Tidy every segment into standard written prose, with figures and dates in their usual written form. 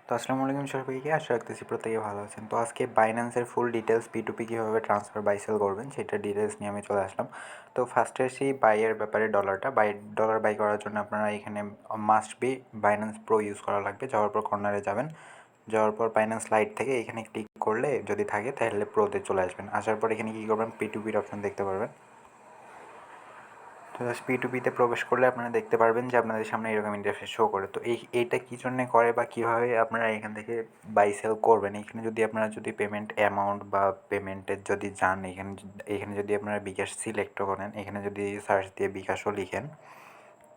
তো আসসালামু আলাইকুম সবাইকে, আশা রাখতেছি প্রত্যেকে ভালো আছেন। তো আজকে বাইন্যান্সের ফুল ডিটেলস P2P কীভাবে ট্রান্সফার বাই সেল করবেন সেটার ডিটেলস নিয়ে আমি চলে আসলাম। তো ফার্স্টে আসি বাইয়ের ব্যাপারে। ডলার বাই করার জন্য আপনারা এখানে must be Binance pro use করা লাগবে। যাওয়ার পর কর্নারে যাবেন, যাওয়ার পর বাইন্যান্স লাইট থেকে এখানে ক্লিক করলে যদি থাকে তাহলে প্রোতে চলে আসবেন। আসার পর এখানে কী করবেন, P2Pর অপশন দেখতে পারবেন। তো জাস্ট P2Pতে প্রবেশ করলে আপনারা দেখতে পারবেন যে আপনাদের সামনে এরকম ইন্টারফেস শো করে। তো এইটা কী জন্যে করে বা কীভাবে আপনারা এখান থেকে বাই সেল করবেন, এখানে যদি আপনারা পেমেন্ট অ্যামাউন্ট বা পেমেন্টের যদি যান, এখানে যদি আপনারা বিকাশ সিলেক্টও করেন, এখানে যদি সার্চ দিয়ে বিকাশও লিখেন,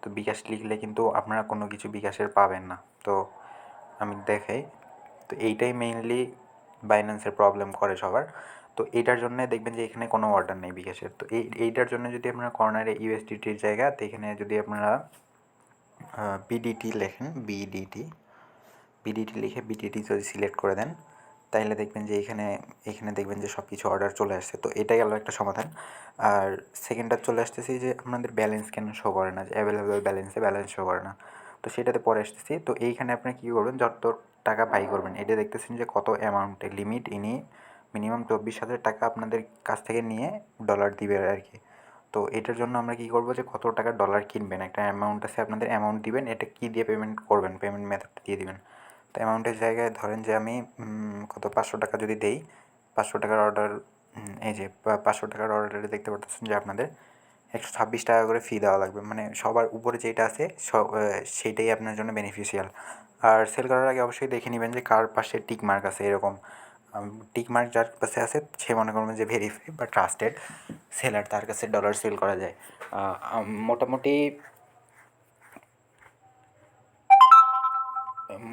তো বিকাশ লিখলে কিন্তু আপনারা কোনো কিছু বিকাশের পাবেন না। তো আমি দেখাই, তো এইটাই মেইনলি বাইন্যান্সের প্রবলেম করে সবার। তো এইটার জন্য দেখবেন যে এখানে কোনো অর্ডার নেই বিকাশের। তো এইটার জন্য যদি আপনারা কর্নারে ইউএসডিটির জায়গা, তো এখানে যদি আপনারা বিডিটি লেখেন, বিডিটি লিখে বিডিটি যদি সিলেক্ট করে দেন, তাহলে দেখবেন যে এখানে দেখবেন যে সব কিছু অর্ডার চলে আসছে। তো এটা গেল একটা সমাধান। আর সেকেন্ডটা চলে আসতেছি যে আপনাদের ব্যালেন্স কেন শো করে না, যে অ্যাভেলেবেল ব্যালেন্স শো করে না। তো সেটাতে পরে আসতেছি। তো এইখানে আপনি কী করবেন, যত টাকা বাই করবেন, এটা দেখতেছেন যে কত অ্যামাউন্টের লিমিট মিনিমাম 24,000 টাকা আপনাদের কাছ থেকে নিয়ে ডলার দিবে আর কি। তো এটার জন্য আমরা কী করবো, যে কত টাকা ডলার কিনবেন, একটা অ্যামাউন্ট আছে, আপনাদের অ্যামাউন্ট দিবেন, এটা কী দিয়ে পেমেন্ট করবেন, পেমেন্ট মেথডটা দিয়ে দিবেন। তো অ্যামাউন্টের জায়গায় ধরেন যে আমি কত 500 টাকা যদি দেই, 500 টাকার অর্ডার, এই যে 500 টাকার অর্ডারে দেখতে পাচ্ছেন যে আপনাদের 126 টাকা করে ফি দেওয়া লাগবে। মানে সবার উপরে যেটা আছে সেইটাই আপনার জন্য বেনিফিশিয়াল। আর সেল করার আগে অবশ্যই দেখে নেবেন যে কার পাশে টিক মার্ক আছে। এরকম টিক মার্ক যার কাছে আছে সে মনে করবেন যে ভেরিফাই বা ট্রাস্টেড সেলার, তার কাছে ডলার সেল করা যায়।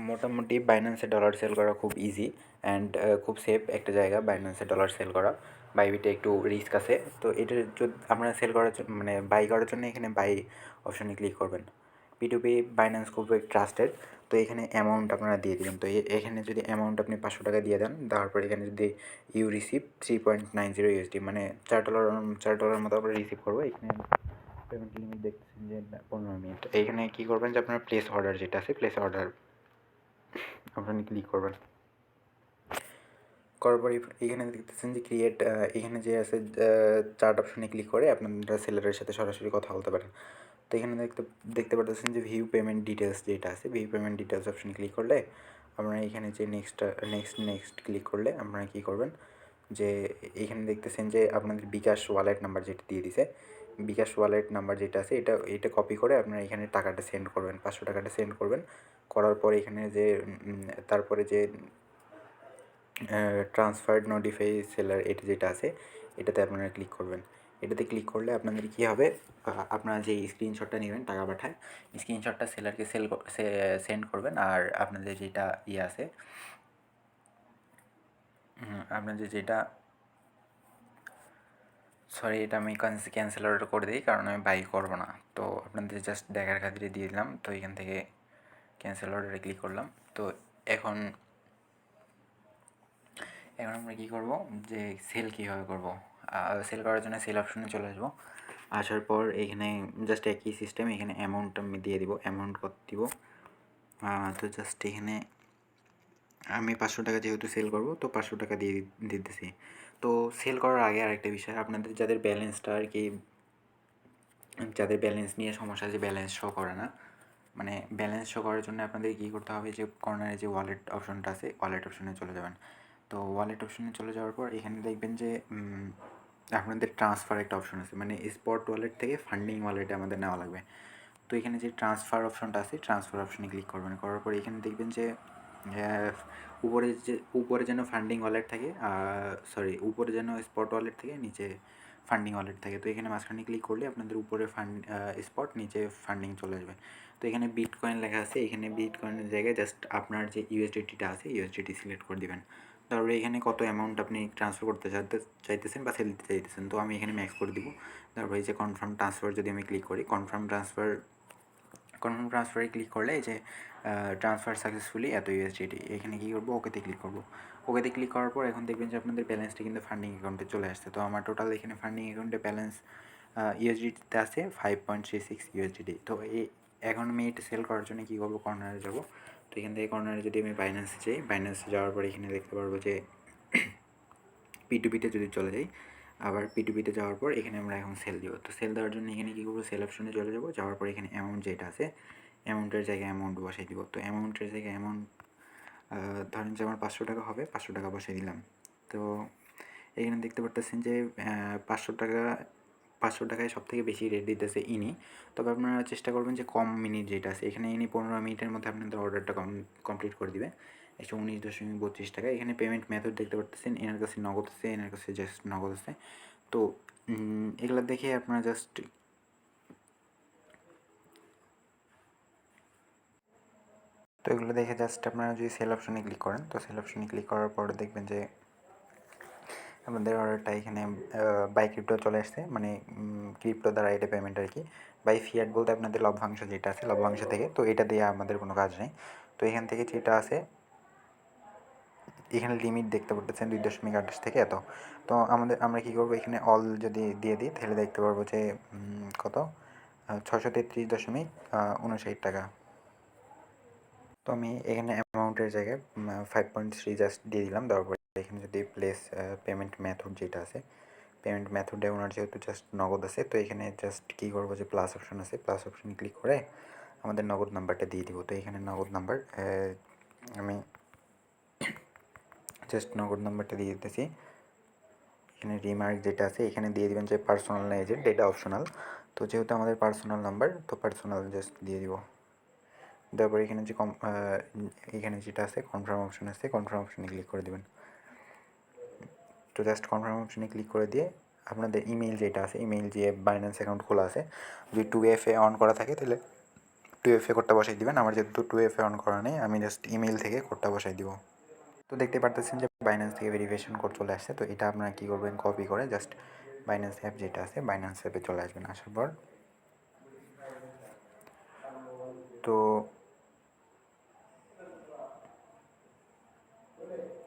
মোটামুটি বাইন্যান্সে ডলার সেল করা খুব ইজি অ্যান্ড খুব সেফ একটা জায়গা বাইন্যান্সে ডলার সেল করা। বাইবিটে একটু রিস্ক আছে। তো এটা যদি আপনারা সেল করার জন্য, মানে বাই করার জন্য এখানে বাই অপশানে ক্লিক করবেন। P2P বাইন্যান্স খুব ট্রাস্টেড। তো এখানে অ্যামাউন্ট আপনারা দিয়ে দেবেন। তো এখানে যদি অ্যামাউন্ট আপনি 500 টাকা দিয়ে দেন, দেওয়ার পর এখানে যদি ইউ রিসিভ 3.90 USD, মানে $4 মতো আমরা রিসিভ করবো। এখানে পেমেন্ট লিমিট দেখতেছেন যে 15 মিনিট। এইখানে কী করবেন, যে আপনার প্লেস অর্ডার যেটা আছে, প্লেস অর্ডার অপশানে ক্লিক করবেন। করার পর এখানে দেখতেছেন যে ক্রিয়েট, এখানে যে আছে চার্ট অপশানে ক্লিক করে আপনারা সেলারের সাথে সরাসরি কথা বলতে পারেন। তো এখানে দেখতে পারতেছেন যে ভিউ পেমেন্ট ডিটেলস যেটা আছে, ভিউ পেমেন্ট ডিটেলস অপশানে ক্লিক করলে আপনারা এখানে যে নেক্সট ক্লিক করলে আপনারা কী করবেন, যে এখানে দেখতেছেন যে আপনাদের বিকাশ ওয়ালেট নাম্বার যেটা দিয়ে দিছে, বিকাশ ওয়ালেট নাম্বার যেটা আছে এটা কপি করে আপনারা এখানে টাকাটা সেন্ড করবেন, 500 টাকাটা সেন্ড করবেন। করার পর এখানে যে তারপরে যে ট্রান্সফার্ড নোটিফাই সেলার এটা যেটা আছে, এটাতে আপনারা ক্লিক করবেন। এটাতে ক্লিক করলে আপনাদের কী হবে, আপনারা যে স্ক্রিনশটটা নেবেন টাকা পাঠায়, স্ক্রিনশটটা সেলারকে সেন্ড করবেন। আর আপনাদের যেটা আছে, আপনাদের যেটা, সরি এটা আমি ক্যান্সেল অর্ডার করে দিই, কারণ আমি বাই করবো না। তো আপনাদের জাস্ট দেখার খাতিরে দিয়ে দিলাম। তো এখান থেকে ক্যান্সেল অর্ডারে ক্লিক করলাম। তো এখন আমরা কী করবো, যে সেল কীভাবে করবো, সেল করার জন্য সেল অপশনে চলে আসবো। আসার পর এখানে জাস্ট একই সিস্টেম, এখানে অ্যামাউন্ট আমি দিয়ে দিব, অ্যামাউন্ট কত দিব। তো জাস্ট এখানে আমি 500 টাকা যেহেতু সেল করবো, তো 500 টাকা দিয়ে দিতেছি। তো সেল করার আগে আরেকটা বিষয়, আপনাদের যাদের ব্যালেন্সটা আর কি, যাদের ব্যালেন্স নিয়ে সমস্যা, যে ব্যালেন্স শো করে না, মানে ব্যালেন্স শো করার জন্য আপনাদের কী করতে হবে, যে কর্নারে যে ওয়ালেট অপশনটা আছে, ওয়ালেট অপশনে চলে যাবেন। তো ওয়ালেট অপশনে চলে যাওয়ার পর এখানে দেখবেন যে আপনাদের ট্রান্সফার একটা অপশন আছে, মানে স্পট ওয়ালেট থেকে ফান্ডিং ওয়ালেটে আমাদের নেওয়া লাগবে। তো এখানে যে ট্রান্সফার অপশনটা আছে, ট্রান্সফার অপশনে ক্লিক করবেন। করার পর এখানে দেখবেন যে উপরে যেন ফান্ডিং ওয়ালেট থাকে, উপরে যেন স্পট ওয়ালেট থাকে, নিচে ফান্ডিং ওয়ালেট থাকে। তো এখানে মাঝখানে ক্লিক করলে আপনাদের উপরে স্পট, নিচে ফান্ডিং চলে আসবে। তো এখানে বিটকয়েন লেখা আছে, এখানে বিটকয়েনের জায়গায় জাস্ট আপনার যে ইউএসডিটিটা আছে, ইউএসডিটি সিলেক্ট করে দেবেন। তারপরে এখানে কত অ্যামাউন্ট আপনি ট্রান্সফার করতে চাইতেছেন বা সেল দিতে চাইতেছেন, তো আমি এখানে ম্যাক্স করে দিব। তারপরে এই যে কনফার্ম ট্রান্সফার যদি আমি ক্লিক করি, কনফার্ম ট্রান্সফারে ক্লিক করলে এই যে ট্রান্সফার সাকসেসফুলি এত ইউএসডিটি, এখানে কী করবো, ওকেতে ক্লিক করবো। ওকেতে ক্লিক করার পর এখন দেখবেন যে আপনাদের ব্যালেন্সটা কিন্তু ফান্ডিং অ্যাকাউন্টে চলে আসছে। তো আমার টোটাল এখানে ফান্ডিং অ্যাকাউন্টে ব্যালেন্স ইউএসডিটিতে আছে 5.36 USDT। তো এখন আমি এটা সেল করার জন্য কী করবো, কর্নারে যাবো। তো এখান থেকে কর্নারে যদি আমি বাইন্যান্সে যাই, বাইন্যান্সে যাওয়ার পর এখানে দেখতে পারবো যে P2P-তে যদি চলে যাই, আবার P2P-তে যাওয়ার পর এখানে আমরা এখন সেল দিব। তো সেল দেওয়ার জন্য এখানে কী করবো, সেল অপশনে চলে যাবো, যাওয়ার পর এখানে অ্যামাউন্ট যেটা আছে অ্যামাউন্টের জায়গায় অ্যামাউন্ট বসাই দিব। তো অ্যামাউন্টের জায়গায় অ্যামাউন্ট ধরেন যে আমার 500 টাকা হবে, 500 টাকা বসাই দিলাম। তো এখানে দেখতে পারতেছেন যে 500 টাকায় সব থেকে বেশি রেট দিতেছে ইনি। তবে আপনারা চেষ্টা করবেন যে কম মিনিট যেটা আছে, এখানে ইনি 15 মিনিটের মধ্যে আপনাদের অর্ডারটা কমপ্লিট করে দিবে। 119.32 টাকা। এখানে পেমেন্ট মেথড দেখতে পারতেছেন, এনার কাছে নগদ আছে, এনার কাছে জাস্ট নগদ আছে। তো এগুলো দেখে আপনারা জাস্ট এগুলো দেখে আপনারা যদি সেল অপশনে ক্লিক করেন, তো সেল অপশনে ক্লিক করার পরে দেখবেন যে আমাদের অর্ডারটা এখানে বাই ক্রিপ্টো চলে আসছে, মানে ক্রিপ্টো দ্বারা এটা পেমেন্ট আর কি। বাই ফিয়াট বলতে আপনাদের লভ্যাংশ যেটা আছে, লভ্যাংশ থেকে, তো এটা দিয়ে আমাদের কোনো কাজ নেই। তো এখান থেকে যেটা আছে, এখানে লিমিট দেখতে পাচ্ছেন 2.28 থেকে এত। তো আমরা কী করবো, এখানে অল যদি দিয়ে দিই তাহলে দেখতে পারবো যে কত 633.59 টাকা। তো আমি এখানে অ্যামাউন্টের জায়গায় 5.3 জাস্ট দিয়ে দিলাম। দেওয়ার পরে এখানে যদি প্লেস পেমেন্ট মেথড যেটা আছে, পেমেন্ট মেথডে ওনার যেহেতু জাস্ট নগদ আছে, তো এখানে জাস্ট কী করবো যে প্লাস অপশন আছে, প্লাস অপশনে ক্লিক করে আমাদের নগদ নাম্বারটা দিয়ে দিব। তো এখানে নগদ নাম্বার আমি জাস্ট নগদ নাম্বারটা দিয়ে দিতেছি। এখানে রিমার্ক যেটা আছে এখানে দিয়ে দিবেন যে পার্সোনাল না এজেন্ট, এটা অপশনাল। তো যেহেতু আমাদের পার্সোনাল নাম্বার, তো পার্সোনাল জাস্ট দিয়ে দিব। তারপর এখানে যে এখানে যেটা আছে কনফার্ম অপশন আছে, কনফার্ম অপশনে ক্লিক করে দেবেন। তো জাস্ট কনফার্ম অপশনে ক্লিক করে দিয়ে আপনাদের ইমেল যেটা আছে, ইমেল যে বাইন্যান্স অ্যাকাউন্ট খোলা আছে, যদি 2FA অন করা থাকে তাহলে 2FA কোডটা বসাই দিবেন। আমার যেহেতু 2FA অন করা নেই, আমি জাস্ট ইমেল থেকে কোডটা বসাই দিব। তো দেখতে পারতেছেন যে বাইন্যান্স থেকে ভেরিফিকেশন কোড চলে আসছে। তো এটা আপনারা কী করবেন, কপি করে জাস্ট বাইন্যান্স অ্যাপ যেটা আছে, বাইন্যান্স অ্যাপে চলে আসবেন। আসার পর তো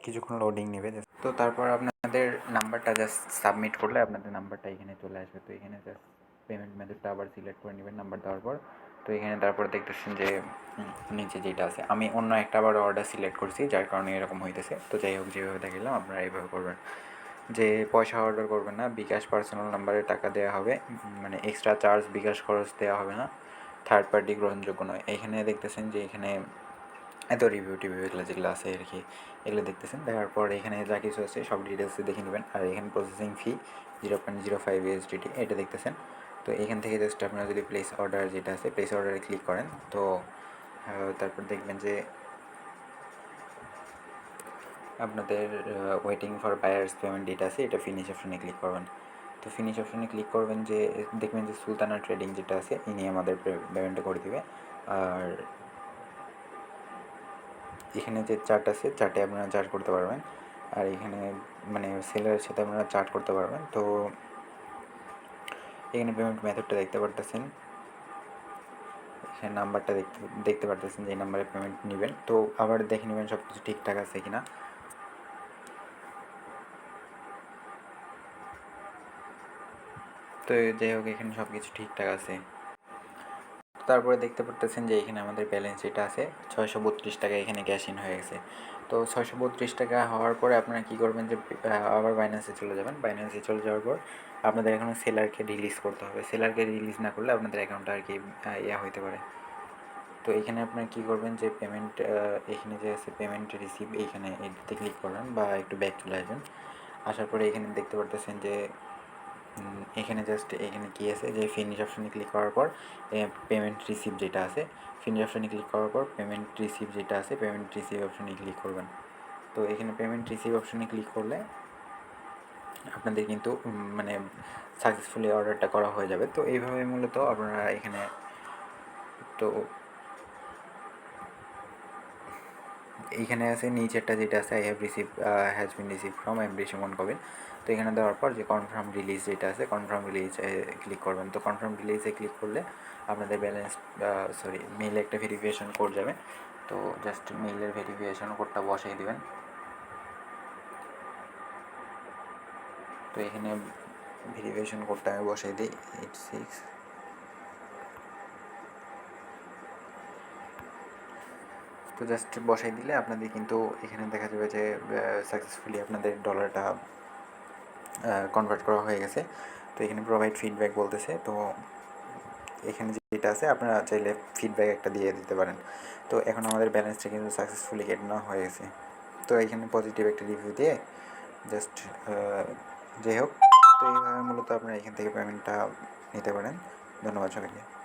কিছুক্ষণ লোডিং নেবে। তো তারপর আপনাদের নাম্বারটা জাস্ট সাবমিট করলে আপনাদের নাম্বারটা এখানে চলে আসবে। তো এখানে জাস্ট পেমেন্ট মেথডটা আবার সিলেক্ট করে নেবেন নাম্বার দেওয়ার পর। তো এখানে তারপর দেখতেছেন যে নিচে যেটা আছে, আমি অন্য একটা আবার অর্ডার সিলেক্ট করছি, যার কারণে এরকম হইতেছে। তো যাই হোক, যেভাবে দেখালাম আপনারা এইভাবে করবেন, যে পয়সা অর্ডার করবেন না, বিকাশ পার্সোনাল নাম্বারে টাকা দেওয়া হবে, মানে এক্সট্রা চার্জ বিকাশ খরচ দেওয়া হবে না, থার্ড পার্টি গ্রহণযোগ্য নয়। এখানে দেখতেছেন যে এখানে এত রিভিউ টিভিউ এগুলো যেগুলো আছে আর কি, এগুলো দেখতেছেন। দেখার পর এখানে যা কিছু আছে সব ডিটেলসে দেখে নেবেন। আর এখানে প্রসেসিং ফি 0.05 USDT এটা দেখতেছেন। তো এখান থেকে জাস্ট আপনারা যদি প্লেস অর্ডার যেটা আছে, প্লেস অর্ডারে ক্লিক করেন, তো তারপর দেখবেন যে আপনাদের ওয়েটিং ফর বায়ার্স পেমেন্ট যেটা আছে, এটা ফিনিশ অপশনে ক্লিক করবেন। তো ফিনিশ অপশনে ক্লিক করবেন, যে দেখবেন যে সুলতানা ট্রেডিং যেটা আছে, ইনি আমাদের পেমেন্টটা করে দিবে। আর এখানে যে চার্ট আছে, চার্টে আপনারা চার্ট করতে পারবেন। আর এখানে মানে সেলারের সাথে আপনারা চার্ট করতে পারবেন। তো এখানে পেমেন্ট মেথডটা দেখতে পারতেছেন, এখানে নাম্বারটা দেখতে পারতেছেন যে এই নাম্বারে পেমেন্ট নেবেন। তো আবার দেখে নেবেন সব কিছু ঠিকঠাক আছে কিনা। তো যাই হোক, এখানে সব কিছু ঠিকঠাক আছে। তারপরে দেখতে পারতেছেন যে এখানে আমাদের ব্যালেন্স যেটা আছে 632 টাকা এখানে ক্যাশ ইন হয়ে গেছে। তো 632 টাকা হওয়ার পরে আপনারা কী করবেন, যে আবার বাইন্যান্সে চলে যাবেন। বাইন্যান্সে চলে যাওয়ার পর আপনাদের এখন সেলারকে রিলিজ করতে হবে। সেলারকে রিলিজ না করলে আপনাদের অ্যাকাউন্টটা আর কি ইয়া হইতে পারে। তো এখানে আপনারা কী করবেন, যে পেমেন্ট এখানে যে আছে পেমেন্ট রিসিভ, এইখানে এটাতে ক্লিক করবেন বা একটু ব্যাক চলে আসবেন। আসার পরে এখানে দেখতে পারতেছেন যে এখানে জাস্ট এখানে কী আছে, যে ফিনিশ অপশনে ক্লিক করার পর পেমেন্ট রিসিভ যেটা আছে, ফিনিশ অপশনে ক্লিক করার পর পেমেন্ট রিসিভ যেটা আছে, পেমেন্ট রিসিভ অপশনে ক্লিক করবেন। তো এখানে পেমেন্ট রিসিভ অপশনে ক্লিক করলে আপনাদের কিন্তু মানে সাকসেসফুলি অর্ডারটা করা হয়ে যাবে। তো এইভাবে মূলত আপনারা এখানে, তো এইখানে আছে নিচেরটা যেটা আছে, I have receive has been receive from MD Suman Kabir. তো এখানে দেওয়ার পর যে কনফার্ম রিলিজ যেটা আছে, কনফার্ম রিলিজে ক্লিক করবেন। তো কনফার্ম রিলিজে ক্লিক করলে আপনাদের ব্যালেন্স মেইলে একটা ভেরিফিকেশন কোড যাবে। তো জাস্ট মেইলের ভেরিফিকেশন কোডটা বসাই দেবেন। তো এখানে ভেরিফিকেশন কোডটা আমি বসাই দিই 86। তো জাস্ট বসাই দিলে আপনাদের কিন্তু এখানে দেখা যাবে যে সাকসেসফুলি আপনাদের ডলারটা কনভার্ট করা হয়ে গেছে। তো এখানে প্রোভাইড ফিডব্যাক বলতেছে, তো এখানে যেটা আছে আপনারা চাইলে ফিডব্যাক একটা দিয়ে দিতে পারেন। তো এখন আমাদের ব্যালেন্সটা কিন্তু সাকসেসফুলি কেটে নেওয়া হয়ে গেছে। তো এখানে পজিটিভ একটা রিভিউ দিয়ে জাস্ট যাই হোক, তো এইভাবে মূলত আপনারা এখান থেকে পেমেন্টটা নিতে পারেন। ধন্যবাদ সবাইকে।